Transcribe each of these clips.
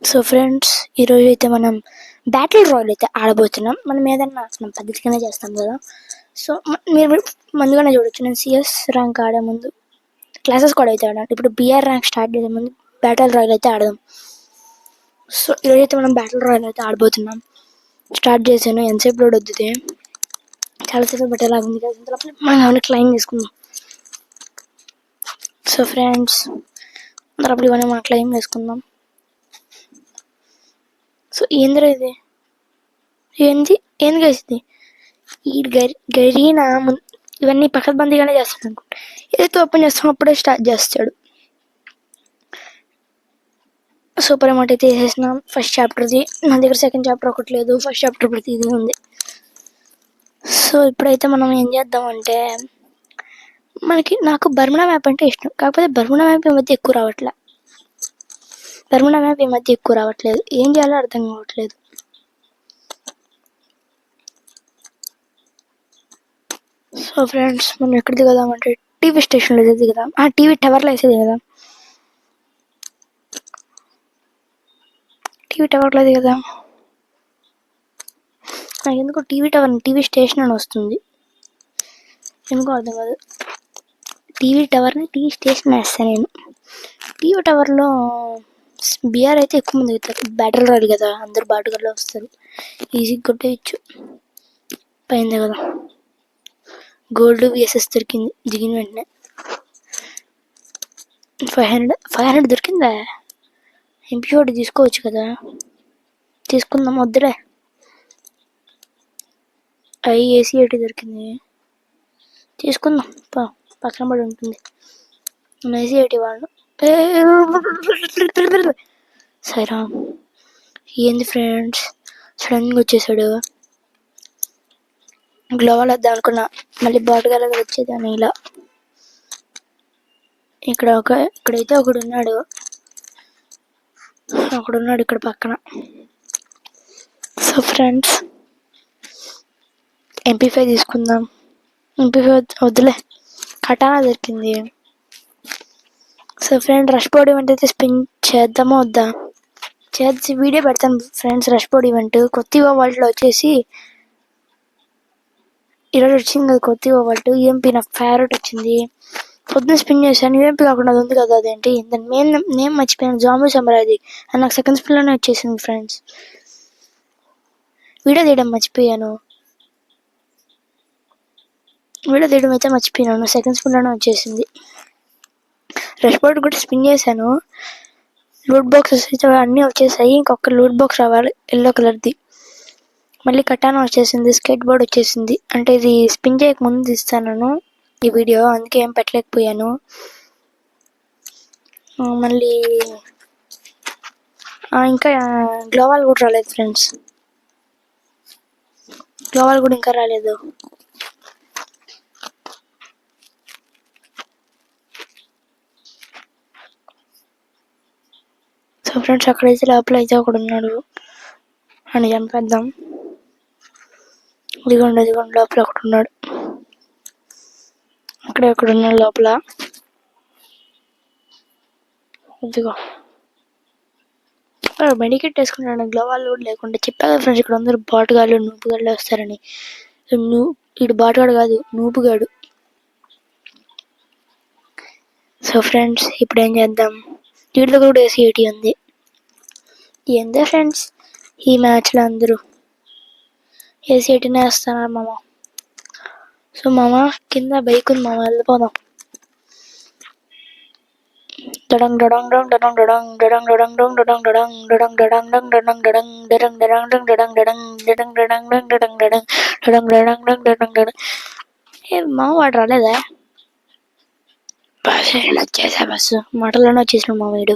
So friends, ఈరోజు అయితే మనం బ్యాటిల్ రాయల్ అయితే ఆడబోతున్నాం. మనం ఏదన్నా మనం పద్ధతిగానే చేస్తాం కదా. సో మీరు ముందుగానే చూడొచ్చు, నేను సిఎస్ ర్యాంక్ ఆడే ముందు క్లాసెస్ కూడా అయితే ఆడాను. ఇప్పుడు బిఆర్ ర్యాంక్ స్టార్ట్ చేసే ముందు బ్యాటిల్ రాయల్ అయితే ఆడదాం. సో ఈరోజు అయితే మనం బ్యాటిల్ రాయల్ అయితే ఆడబోతున్నాం. స్టార్ట్ చేశాను, ఎంతసేపు లోడ్ వద్దుతే చాలాసేపు పెట్టేలాగా ఉంది కదా. మనం ఏమైనా క్లైమ్ చేసుకుందాం. సో ఫ్రెండ్స్, అప్పుడు ఇవన్నీ మనం క్లైమ్ చేసుకుందాం. సో ఏంద్రా ఇది, ఏంది గైస్ ఇది? ఈ గరీనా ఇవన్నీ పకడ్బందీగానే చేస్తాడు అనుకుంటా. ఏదైతే ఓపెన్ చేస్తామో అప్పుడే స్టార్ట్ చేస్తాడు. సూపర్ అమౌంట్ అయితే వేసేసినాం. ఫస్ట్ చాప్టర్ది నా దగ్గర, సెకండ్ చాప్టర్ ఒకటి లేదు, ఫస్ట్ చాప్టర్ ప్రతిదీ ఉంది. సో ఇప్పుడైతే మనం ఏం చేద్దామంటే, నాకు బర్ముడా మ్యాప్ అంటే ఇష్టం, కాకపోతే బర్ముడా మ్యాప్ ఈ మధ్య ఎక్కువ రావట్లేదు. ఏం చేయాలో అర్థం కావట్లేదు. సో ఫ్రెండ్స్, మనం ఎక్కడ దిగదామంటే టీవీ స్టేషన్లో అయితే దిగదాం. టీవీ టవర్లో అయితే దిగదాం. టీవీ టవర్లో దిగదాం. నాకు ఎందుకో టీవీ స్టేషన్ అని వస్తుంది, ఎందుకో అర్థం కాదు. టీవీ టవర్ని టీవీ స్టేషన్ వేస్తాను నేను. టీవీ టవర్లో బిఆర్ అయితే ఎక్కువ మంది అవుతారు. బ్యాటిల్ రాయల్ కదా, అందరు బాటుగాల్లో వస్తారు, ఈజీగా కొట్టేయచ్చు. పైందే కదా, గోల్డ్ విఎస్ఎస్ దొరికింది దిగిన వెంటనే. 500 దొరికిందా? ఎంపీ ఒకటి తీసుకోవచ్చు కదా. తీసుకుందాం, వద్దులే. ఏసీ ఒకటి దొరికింది, తీసుకుందాం. పక్కన పడి ఉంటుంది. ఏసీ ఒకటి వాడు. సరే, ఏంది ఫ్రెండ్స్ సడన్గా వచ్చేసాడు. గ్లోవల్ వద్దాం అనుకున్నా, మళ్ళీ బాటుగా వచ్చేదాన్ని ఇలా. ఇక్కడైతే ఒకడున్నాడు ఇక్కడ పక్కన. సో ఫ్రెండ్స్, MP5 తీసుకుందాం. MP5 వద్దులే, కటానా దొరికింది. So friend, rush board event అయితే స్పిన్ చేద్దామా వద్దా? చేసి వీడియో పెడతాను ఫ్రెండ్స్. రష్ బోర్డ్ ఈవెంట్ కొత్త వరల్డ్లో వచ్చేసి ఈరోజు వచ్చింది కదా కొత్త వరల్డ్. యూఎంపీ నాకు ఫేవరెట్ వచ్చింది. పొద్దున్న స్పిన్ చేశాను, యూఎంపీ కాకుండా అది ఉంది కదా, అదేంటి దాని నేమ్ మర్చిపోయాను. జాంబీ సమ్రాజ్. అది నాకు సెకండ్ స్పిన్లోనే వచ్చేసింది ఫ్రెండ్స్. వీడియో తీయడం అయితే మర్చిపోయాను, సెకండ్ స్పిన్లోనే వచ్చేసింది. రష్ బోర్డ్ కూడా స్పిన్ చేశాను, లూట్ బాక్సెస్ అయితే అన్నీ వచ్చేసాయి. ఇంకొక లూట్ బాక్స్ రావాలి, ఎల్లో కలర్ది. మళ్ళీ కటానా వచ్చేసింది, స్కేట్ బోర్డ్ వచ్చేసింది. అంటే ఇది స్పిన్ చేయక ముందు తీస్తాను ఈ వీడియో, అందుకే ఏం పెట్టలేకపోయాను. మళ్ళీ ఇంకా గ్లోవాల్ కూడా రాలేదు ఫ్రెండ్స్, గ్లోవాల్ కూడా ఇంకా రాలేదు. సో ఫ్రెండ్స్, అక్కడైతే లోపల అయితే ఒకడు ఉన్నాడు అని చంపేద్దాం. ఇదిగోండి లోపల ఒకడు ఉన్నాడు, అక్కడే ఒకడు ఉన్నాడు లోపల. ఇదిగో మెడికెట్ వేసుకున్నాడు, గ్లోవాల్ కూడా లేకుండా. చెప్పాను కదా ఫ్రెండ్స్, ఇక్కడ అందరూ బాటుగాళ్ళు నూపుగాళ్ళు వస్తారని. ఇడు బాటుగాడు కాదు, నూపుగాడు. సో ఫ్రెండ్స్, ఇప్పుడు ఏం చేద్దాం? వీటి దగ్గర కూడా ఏసీ ఉంది. ఏందో ఫ్రెండ్స్, ఈ మ్యాచ్లో అందరూ ఏసీ వేస్తున్నారు మామ. సో మామ, కింద బైక్ ఉంది మామ, వెళ్ళిపోదాం. మామ వాడు రాలేదా? వచ్చేసా బస్సు, మాటల్లోనే వచ్చేసిన మా వీడు.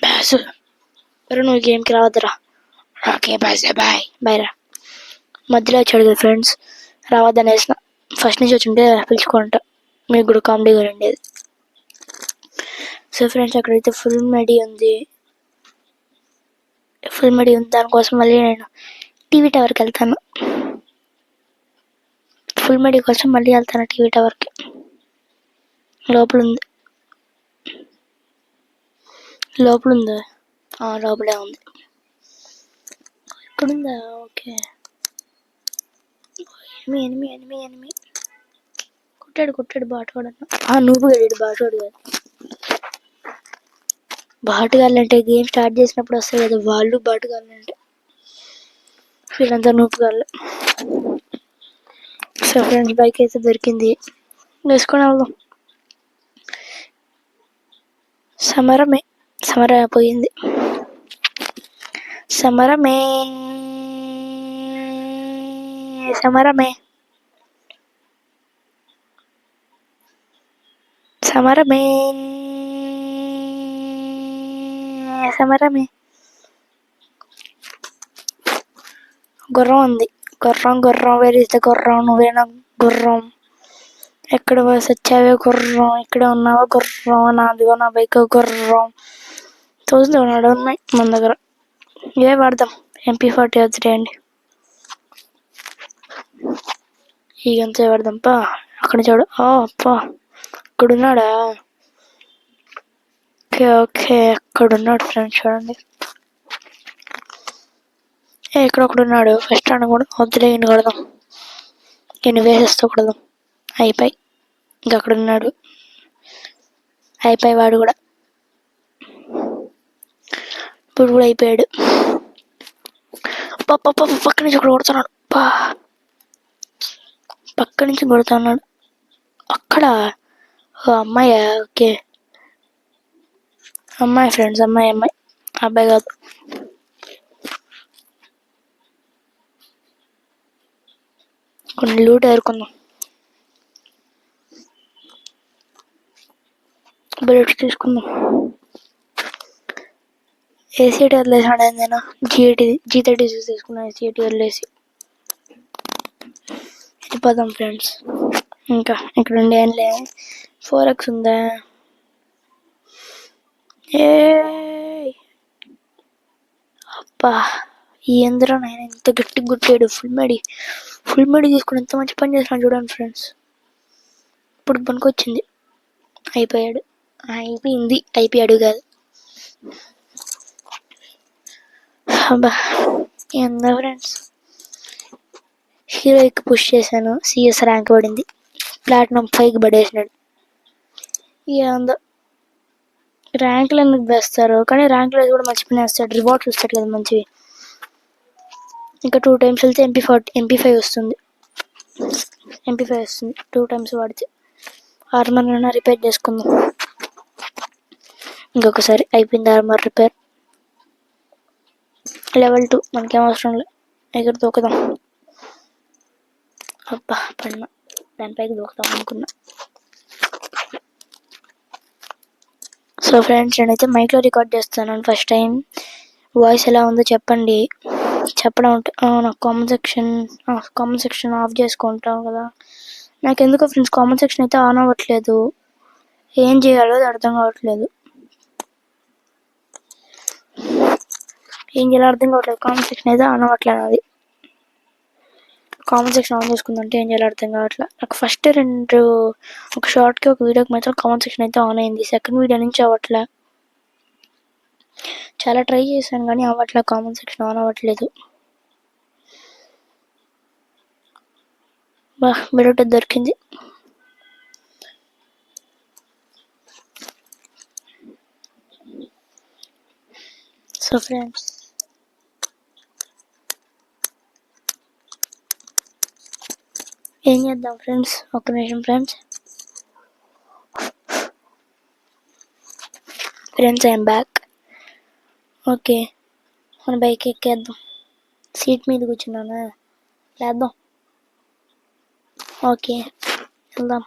బస్సు నువ్వు గేమ్కి రావద్దురా. ఓకే బస్, బాయ్ రా. మధ్యలో వచ్చాడు కదా ఫ్రెండ్స్, రావద్దని వేసిన. ఫస్ట్ నుంచి వచ్చింటే పిలుచుకుంటా, మీకు కూడా కామెడీగా ఉండేది. సో ఫ్రెండ్స్, అక్కడైతే ఫుల్ మెడీ ఉంది. దానికోసం మళ్ళీ నేను టీవీ టవర్కి వెళ్తాను. ఫుల్ మెడీ కోసం మళ్ళీ వెళ్తాను టీవీ టవర్కి. లోపల ఉంది. లోపల ఉందా? లోపలే ఉంది. ఇక్కడుందా? ఓకే. ఎనిమి కొట్టాడు బాటుగాడు. నువ్వు గడియాడు బాటుగాడు కాదు. బాటుగాళ్ళంటే గేమ్ స్టార్ట్ చేసినప్పుడు వస్తాయి కదా, వాళ్ళు బాటుగాళ్ళంటే. వీళ్ళంతా నూపుగాళ్ళు. సో ఫ్రెండ్స్, బైక్ అయితే దొరికింది, వేసుకొని వెళ్దాం. సమరం అయిపోయింది. సమరమే సమరమే సమరమే సమరమే. గుర్రం ఉంది. గుర్రం వేరేస్తే గుర్రం, నువ్వేనా గుర్రం? ఎక్కడ వచ్చావే గుర్రం? ఇక్కడ ఉన్నావా గుర్రం? నాదిగో నా బైక్ గుర్రం. 1000 ఉన్నాయి మన దగ్గర. ఇవే వాడదాం. MP40 వదిలేయండి, ఇకంతా వాడదాంపా. అక్కడ చూడు. అప్పా, అక్కడున్నాడా? ఓకే అక్కడున్నాడు ఫ్రెండ్స్, చూడండి. ఇక్కడ ఒకడున్నాడు. ఫస్ట్ అనకూడదు, వద్దులే ఈయన కొడదాం. ఈయన వేసేస్తూ కొడదాం. అయిపోయి ఇంకా అక్కడున్నాడు. అయిపోయి వాడు కూడా. ఇప్పుడు కూడా అయిపోయాడు. పక్క నుంచి ఒకడు కొడుతున్నాడు. పక్క నుంచి కొడుతున్నాడు. అక్కడ అమ్మాయి. ఓకే, అమ్మాయి ఫ్రెండ్స్, అమ్మాయి. అబ్బాయి కాదు. కొన్ని లూట్ ఎదుర్కొందాం. బుల్లెట్స్ తీసుకుందాం. ఏసీటీ వదిలేసాడు. నేను G36 తీసుకున్నాను. ఏసీటీ వదిలేసి వెళ్ళిపోదాం ఫ్రెండ్స్. ఇంకా ఇక్కడ ఉండే ఏం లే. 4X ఉందా? అబ్బా, ఏందిరా నాయన ఇంత గట్టిగా కొట్టాడు. ఫుల్ మెడి తీసుకుని ఎంత మంచి పని చేస్తున్నాడు చూడండి ఫ్రెండ్స్. ఇప్పుడు పనికొచ్చింది. అయిపోయాడు. అయిపోయాడు కాదు. అబ్బా, ఏందా ఫ్రెండ్స్, హీరోయిక్ పుష్ చేశాను. CS ర్యాంక్ పడింది. ప్లాటినం 5కి పడేసినాడు. ఏందో ర్యాంకులు ఎందుకు వేస్తారు, కానీ ర్యాంకులు కూడా మంచి పని వేస్తాడు. రివార్డ్స్ వస్తాడు కదా మంచివి. ఇంకా 2 times వెళ్తే MP5 వస్తుంది. 2 times వాడితే. ఆర్మర్ అయినా రిపేర్ చేసుకుందాం. ఇంకొకసారి అయిపోయింది ఆర్మర్ రిపేర్. Level 2 మనకేం అవసరం లేదు. ఎక్కడ దూకుదాం. అబ్బా, పడినా. దానిపైకి దూకుదాం అనుకున్నా. సో ఫ్రెండ్స్, నేనైతే మైక్లో రికార్డ్ చేస్తాను ఫస్ట్ టైం. వాయిస్ ఎలా ఉందో చెప్పండి. చెప్పడం నాకు కామెంట్ సెక్షన్ ఆఫ్ చేసుకుంటాం కదా. నాకు ఎందుకో ఫ్రెండ్స్ కామెంట్ సెక్షన్ అయితే ఆన్ అవ్వట్లేదు. ఏం చేయాలో అర్థం కావట్లేదు. కామెంట్ సెక్షన్ అయితే ఆన్ అవ్వట్లేదు. అది కామెంట్ సెక్షన్ ఆన్ చేసుకుందంటే ఏం చేయాలో అర్థం కావట్లేదు. నాకు ఫస్ట్ ఒక షార్ట్కి ఒక వీడియోకి మాత్రం కామెంట్ సెక్షన్ అయితే ఆన్ అయింది. సెకండ్ వీడియో నుంచి అవ్వట్లే. చాలా ట్రై చేశాను కానీ అవ్వట్లే. కామెంట్ సెక్షన్ ఆన్ అవ్వట్లేదు. బెలూట దొరికింది. సో ఫ్రెండ్స్, ఏం చేద్దాం ఫ్రెండ్స్? ఒక్క నిమిషం ఫ్రెండ్స్. I'm back. ఓకే, మన బైక్ ఎక్కేద్దాం. సీట్ మీద కూర్చున్నానా? లేద్దాం. ఓకే, వెళ్దాం.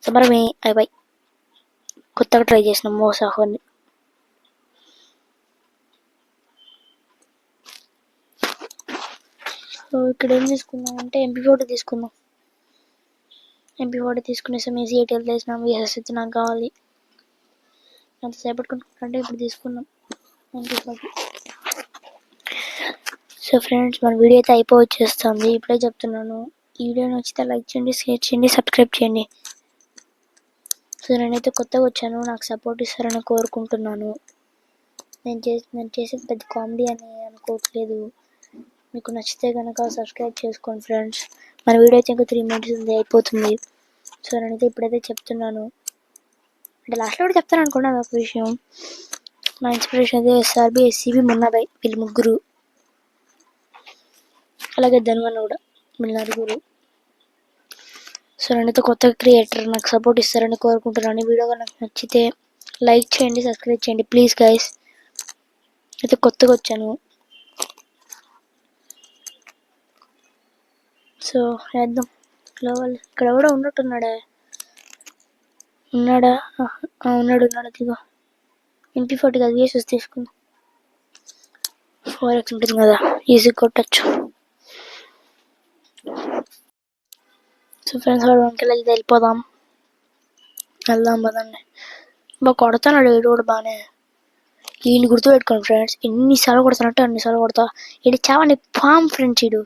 సమరమే. అయిపోయి కొత్తగా ట్రై చేసినాం మోసాహోని. సో ఇక్కడ ఏం తీసుకుందాం అంటే MP40 తీసుకుందాం. MP40 తీసుకునేసాం. ECT వదిలేసినాం. VSS అయితే నాకు కావాలి. అంతసేపటి అంటే ఇప్పుడు తీసుకున్నాం MP40. సో ఫ్రెండ్స్, మన వీడియో అయితే అయిపోవచ్చేస్తుంది. ఇప్పుడే చెప్తున్నాను, ఈ వీడియో నచ్చితే లైక్ చేయండి, షేర్ చేయండి, సబ్స్క్రైబ్ చేయండి. సో నేనైతే కొత్తగా వచ్చాను, నాకు సపోర్ట్ ఇస్తారని కోరుకుంటున్నాను. నేను చేసేది పెద్ద కామెడీ అని అనుకోవట్లేదు. మీకు నచ్చితే కనుక సబ్స్క్రైబ్ చేసుకోండి ఫ్రెండ్స్. మన వీడియో అయితే ఇంకా 3 minutes ఉంది, అయిపోతుంది. సో నేనైతే ఇప్పుడైతే చెప్తున్నాను, అంటే లాస్ట్లో కూడా చెప్తాను అనుకోండి, అదొక విషయం. నా ఇన్స్పిరేషన్ అయితే ఎస్ఆర్బి, ఎస్సీబి, మున్నాబాయ్, వీళ్ళు ముగ్గురు, అలాగే ధన్వన్ కూడా, వీళ్ళు నలుగురు. సో నేనైతే కొత్త క్రియేటర్, నాకు సపోర్ట్ ఇస్తారని కోరుకుంటున్నాను. ఈ వీడియో నాకు నచ్చితే లైక్ చేయండి, సబ్స్క్రైబ్ చేయండి ప్లీజ్ గైస్. అయితే కొత్తగా వచ్చాను, సో వేద్దాం. ఇక్కడ కూడా ఉన్నట్టున్నాడా? ఉన్నాడా? ఉన్నాడు. ఇదిగో MP40 కాదు, VSS తీసుకుందాం. 4x ఉంటుంది కదా, ఈజీ కొట్టచ్చు. సో ఫ్రెండ్స్, వాడు వంటలకి వెళ్ళిపోదాం, వెళ్దాం పదండి. బాగా కొడతాడు వీడు కూడా బాగానే. ఈయన గుర్తుపెట్టుకోండి ఫ్రెండ్స్, ఎన్నిసార్లు కొడతానంటే అన్నిసార్లు కొడతా. ఇది చావని పామ్ ఫ్రెండ్స్. ఈడు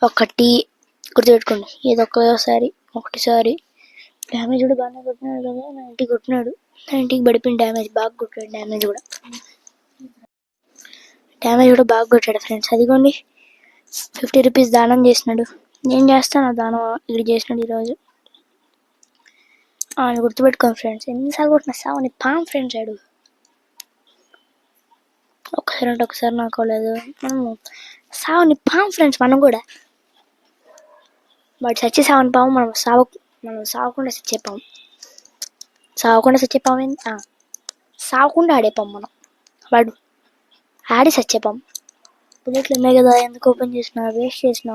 ఒకటి గుర్తుపెట్టుకోండి, ఏదో ఒకటిసారి డ్యామేజ్ కూడా బాగానే కొట్టినాడు కదా. 90 కొట్టినాడు, 90కి పడిపోయింది డ్యామేజ్. బాగా కొట్టాడు డ్యామేజ్ కూడా బాగా కొట్టాడు ఫ్రెండ్స్. అదిగోండి 50 రూపీస్ దానం చేసినాడు. నేను చేస్తాను దానం, ఇక్కడ చేసినాడు ఈరోజు. గుర్తుపెట్టుకోండి ఫ్రెండ్స్, ఎన్నిసార్లు కొట్టినా సావని పామ్ ఫ్రెండ్స్. ఆడు ఒకసారి నాకు అవ్వలేదు, మనము సావని పాము ఫ్రెండ్స్. మనం కూడా వాడు చచ్చి సావని పాము, మనం సావకుండా చచ్చే పాము. సావకుండా ఆడే పాము మనం. వాడు ఆడి చచ్చే పాము. బుల్లెట్లు ఉన్నాయి కదా, ఎందుకు ఓపెన్ చేసినా, వేస్ట్ చేసినా.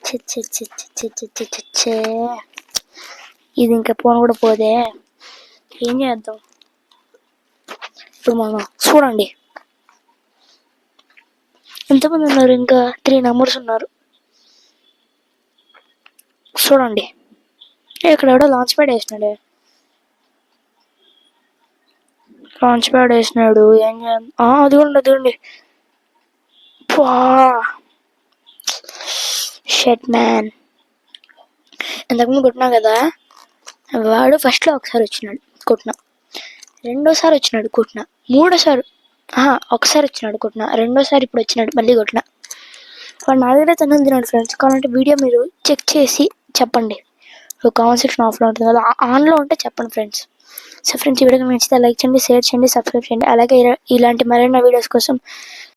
చచ్చే ఇది ఇంకా పోను కూడా పోదే, ఏం చేద్దాం ఇప్పుడు. మనం చూడండి ఎంతమంది ఉన్నారు, ఇంకా 3 numbers ఉన్నారు. చూడండి, ఇక్కడ ఎవడో లాంచ్ ప్యాడ్ వేసినాడు. ఏం చేయాలి? అదిగోండి. షెట్ మ్యాన్, ఇంతకుముందు కొట్టినా కదా, వాడు ఫస్ట్లో ఒకసారి వచ్చినాడు కొట్టినా, రెండోసారి వచ్చినాడు కొట్టినా, మూడోసారి ఒకసారి వచ్చినాడు కొట్టినా, రెండోసారి ఇప్పుడు వచ్చినాడు మళ్ళీ కొట్టినా. వాడు నా దగ్గర తను తిన్నాడు ఫ్రెండ్స్. కావాలంటే వీడియో మీరు చెక్ చేసి చెప్పండి. కామెంట్ సెక్షన్ ఆఫ్లో ఉంటుంది కదా, ఆన్లో ఉంటే చెప్పండి ఫ్రెండ్స్. సో ఫ్రెండ్స్, ఈ వీడియో నచ్చితే లైక్ చేయండి, షేర్ చేయండి, సబ్స్క్రైబ్ చేయండి. అలాగే ఇలాంటి మరిన్ని వీడియోస్ కోసం